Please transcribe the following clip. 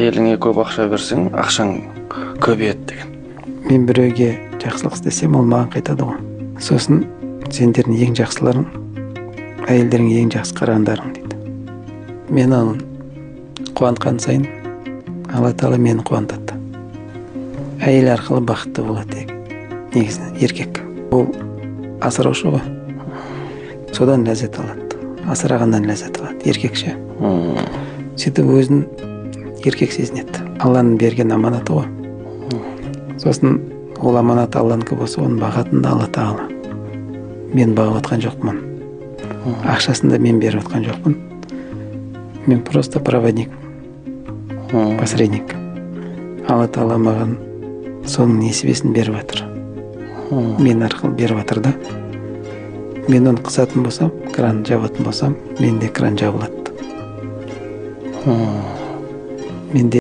Әйеліңе көп ақша берсең, ақшаң көбейеді деген. Мен біреуге жақсылық істесем, ол маған қайтады ғой. Сосын сендердің ең жақсыларың, әйелдерің ең жақсы қарағандарың дейді. Мен оның қуантқан сайын, Алла Тағала мені қуантады. Әйел арқылы бақытты болады. Негізі еркек. Ол асыраушы ғой. Содан ләззат алады. Асырағаннан ләззат алады. Еркекше. Сөйтіп өзін еркек сезінеді. Алланың берген аманаты ғой. Сосын ол аманат Алланікі болса, оның бағатын да Алла Тағала. Мен бағып отқан жоқпын. Ақшасын да мен беріп отқан жоқпын. Мен просто проводник, посредник. Алла Тағала маған соның несібесін беріп жатыр. Мен арқылы беріп жатыр да. Мен оны қысатын болсам, кран жабатын болсам, менде кран жабылады. Менде